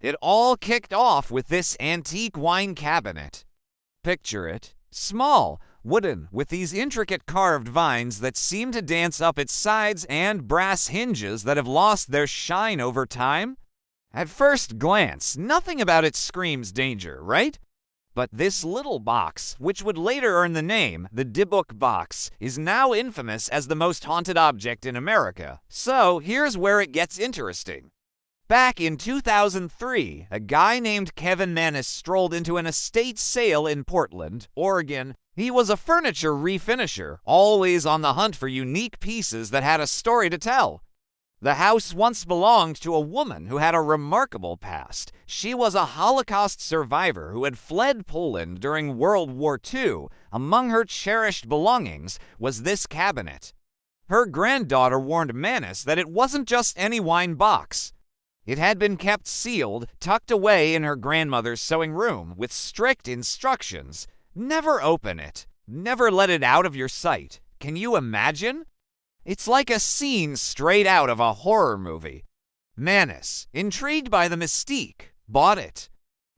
It all kicked off with this antique wine cabinet. Picture it. Small, wooden, with these intricate carved vines that seem to dance up its sides and brass hinges that have lost their shine over time. At first glance, nothing about it screams danger, right? But this little box, which would later earn the name, the Dybbuk Box, is now infamous as the most haunted object in America. So here's where it gets interesting. Back in 2003, a guy named Kevin Mannis strolled into an estate sale in Portland, Oregon. He was a furniture refinisher, always on the hunt for unique pieces that had a story to tell. The house once belonged to a woman who had a remarkable past. She was a Holocaust survivor who had fled Poland during World War II. Among her cherished belongings was this cabinet. Her granddaughter warned Mannis that it wasn't just any wine box. It had been kept sealed, tucked away in her grandmother's sewing room, with strict instructions. Never open it. Never let it out of your sight. Can you imagine? It's like a scene straight out of a horror movie. Mannis, intrigued by the mystique, bought it.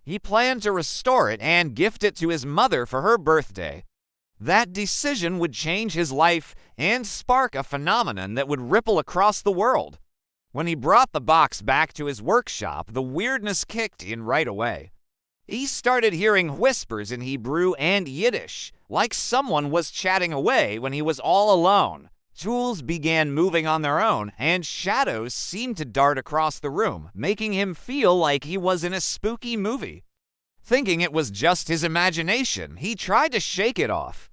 He planned to restore it and gift it to his mother for her birthday. That decision would change his life and spark a phenomenon that would ripple across the world. When he brought the box back to his workshop, the weirdness kicked in right away. He started hearing whispers in Hebrew and Yiddish, like someone was chatting away when he was all alone. Tools began moving on their own, and shadows seemed to dart across the room, making him feel like he was in a spooky movie. Thinking it was just his imagination, he tried to shake it off.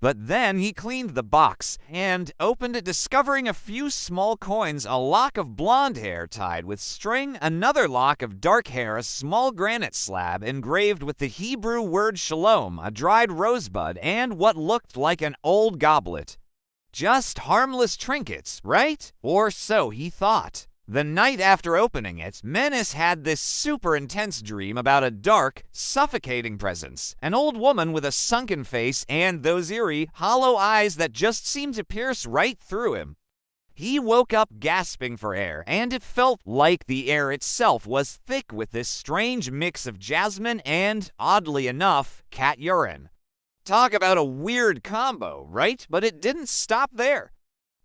But then he cleaned the box and opened it, discovering a few small coins, a lock of blonde hair tied with string, another lock of dark hair, a small granite slab engraved with the Hebrew word shalom, a dried rosebud, and what looked like an old goblet. Just harmless trinkets, right? Or so he thought. The night after opening it, Mannis had this super intense dream about a dark, suffocating presence, an old woman with a sunken face and those eerie, hollow eyes that just seemed to pierce right through him. He woke up gasping for air, and it felt like the air itself was thick with this strange mix of jasmine and, oddly enough, cat urine. Talk about a weird combo, right? But it didn't stop there.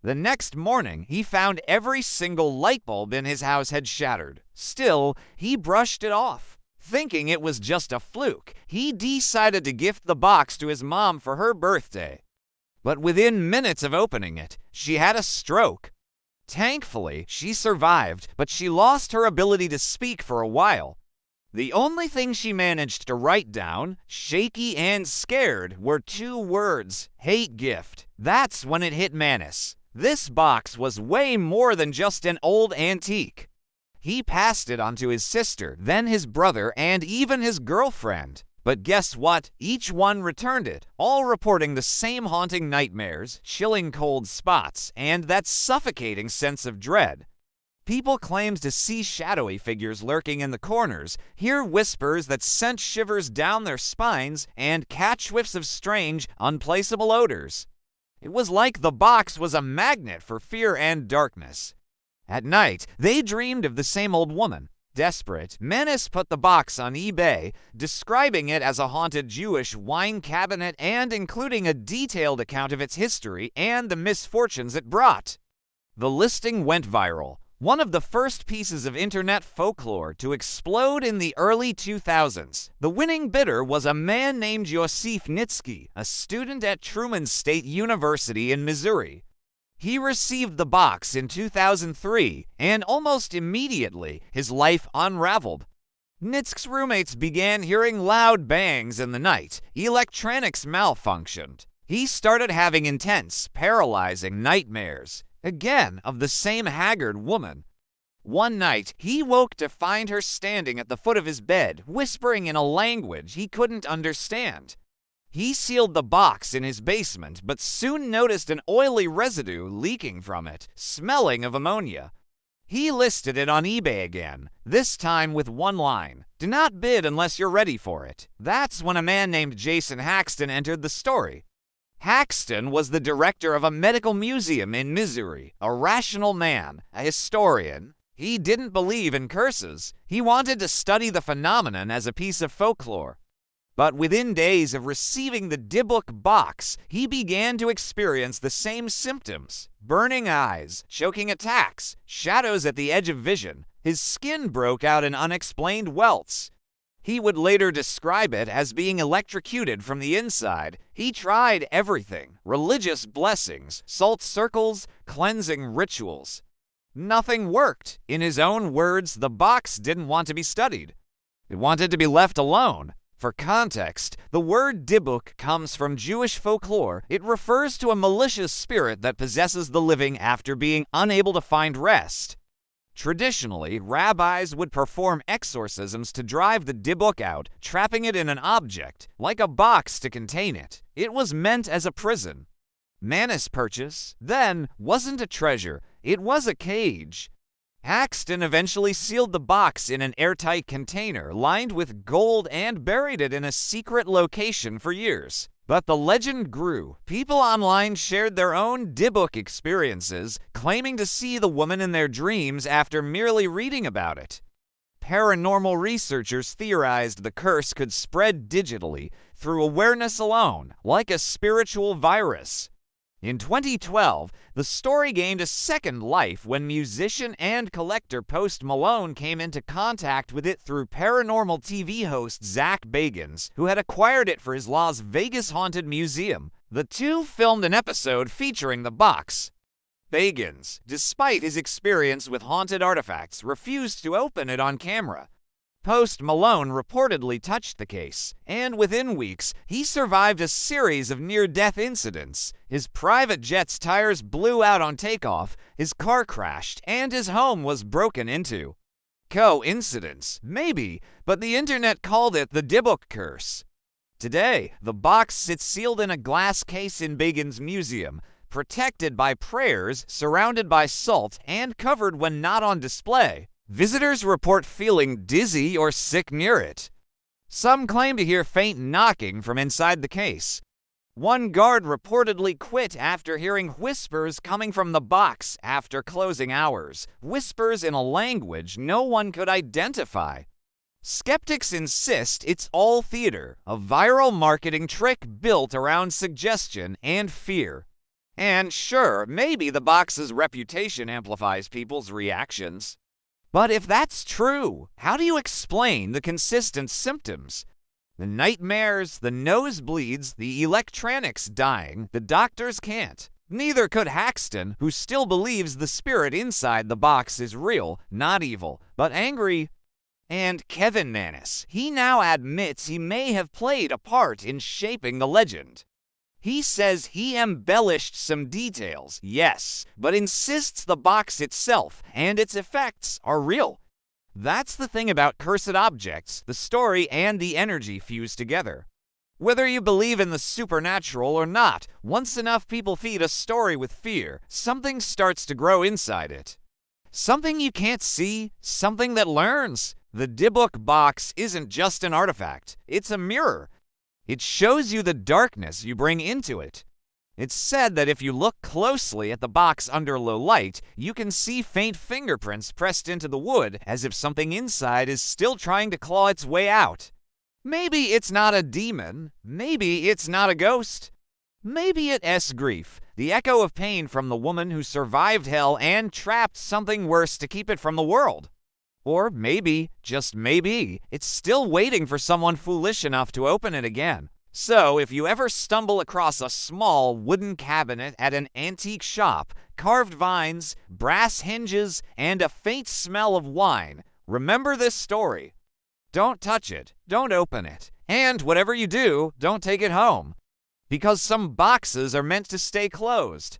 The next morning, he found every single light bulb in his house had shattered. Still, he brushed it off. Thinking it was just a fluke, he decided to gift the box to his mom for her birthday. But within minutes of opening it, she had a stroke. Thankfully, she survived, but she lost her ability to speak for a while. The only thing she managed to write down, shaky and scared, were 2 words: hate gift. That's when it hit Mannis. This box was way more than just an old antique. He passed it on to his sister, then his brother, and even his girlfriend. But guess what? Each one returned it, all reporting the same haunting nightmares, chilling cold spots, and that suffocating sense of dread. People claimed to see shadowy figures lurking in the corners, hear whispers that sent shivers down their spines, and catch whiffs of strange, unplaceable odors. It was like the box was a magnet for fear and darkness. At night, they dreamed of the same old woman. Desperate, Mannis put the box on eBay, describing it as a haunted Jewish wine cabinet and including a detailed account of its history and the misfortunes it brought. The listing went viral, one of the first pieces of internet folklore to explode in the early 2000s. The winning bidder was a man named Yosef Nitsky, a student at Truman State University in Missouri. He received the box in 2003, and almost immediately, his life unraveled. Nitsky's roommates began hearing loud bangs in the night. Electronics malfunctioned. He started having intense, paralyzing nightmares. Again, of the same haggard woman. One night, he woke to find her standing at the foot of his bed, whispering in a language he couldn't understand. He sealed the box in his basement, but soon noticed an oily residue leaking from it, smelling of ammonia. He listed it on eBay again, this time with one line: "Do not bid unless you're ready for it." That's when a man named Jason Haxton entered the story. Haxton was the director of a medical museum in Missouri, a rational man, a historian. He didn't believe in curses. He wanted to study the phenomenon as a piece of folklore. But within days of receiving the Dybbuk Box, he began to experience the same symptoms: burning eyes, choking attacks, shadows at the edge of vision. His skin broke out in unexplained welts. He would later describe it as being electrocuted from the inside. He tried everything: religious blessings, salt circles, cleansing rituals. Nothing worked. In his own words, the box didn't want to be studied. It wanted to be left alone. For context, the word Dybbuk comes from Jewish folklore. It refers to a malicious spirit that possesses the living after being unable to find rest. Traditionally, rabbis would perform exorcisms to drive the Dybbuk out, trapping it in an object, like a box to contain it. It was meant as a prison. Manus Purchase, then, wasn't a treasure, it was a cage. Haxton eventually sealed the box in an airtight container lined with gold and buried it in a secret location for years. But the legend grew. People online shared their own Dybbuk experiences, claiming to see the woman in their dreams after merely reading about it. Paranormal researchers theorized the curse could spread digitally, through awareness alone, like a spiritual virus. In 2012, the story gained a second life when musician and collector Post Malone came into contact with it through paranormal TV host Zach Bagans, who had acquired it for his Las Vegas Haunted Museum. The two filmed an episode featuring the box. Bagans, despite his experience with haunted artifacts, refused to open it on camera. Post Malone reportedly touched the case, and within weeks, he survived a series of near-death incidents. His private jet's tires blew out on takeoff, his car crashed, and his home was broken into. Coincidence? Maybe, but the internet called it the Dybbuk curse. Today, the box sits sealed in a glass case in Bagans' museum, protected by prayers, surrounded by salt, and covered when not on display. Visitors report feeling dizzy or sick near it. Some claim to hear faint knocking from inside the case. One guard reportedly quit after hearing whispers coming from the box after closing hours, whispers in a language no one could identify. Skeptics insist it's all theater, a viral marketing trick built around suggestion and fear. And sure, maybe the box's reputation amplifies people's reactions. But if that's true, how do you explain the consistent symptoms? The nightmares, the nosebleeds, the electronics dying, the doctors can't. Neither could Haxton, who still believes the spirit inside the box is real, not evil, but angry. And Kevin Manus, he now admits he may have played a part in shaping the legend. He says he embellished some details, yes, but insists the box itself and its effects are real. That's the thing about cursed objects: the story and the energy fuse together. Whether you believe in the supernatural or not, once enough people feed a story with fear, something starts to grow inside it. Something you can't see, something that learns. The Dybbuk Box isn't just an artifact, it's a mirror. It shows you the darkness you bring into it. It's said that if you look closely at the box under low light, you can see faint fingerprints pressed into the wood, as if something inside is still trying to claw its way out. Maybe it's not a demon. Maybe it's not a ghost. Maybe it's grief, the echo of pain from the woman who survived hell and trapped something worse to keep it from the world. Or maybe, just maybe, it's still waiting for someone foolish enough to open it again. So, if you ever stumble across a small wooden cabinet at an antique shop, carved vines, brass hinges, and a faint smell of wine, remember this story. Don't touch it, don't open it, and whatever you do, don't take it home. Because some boxes are meant to stay closed.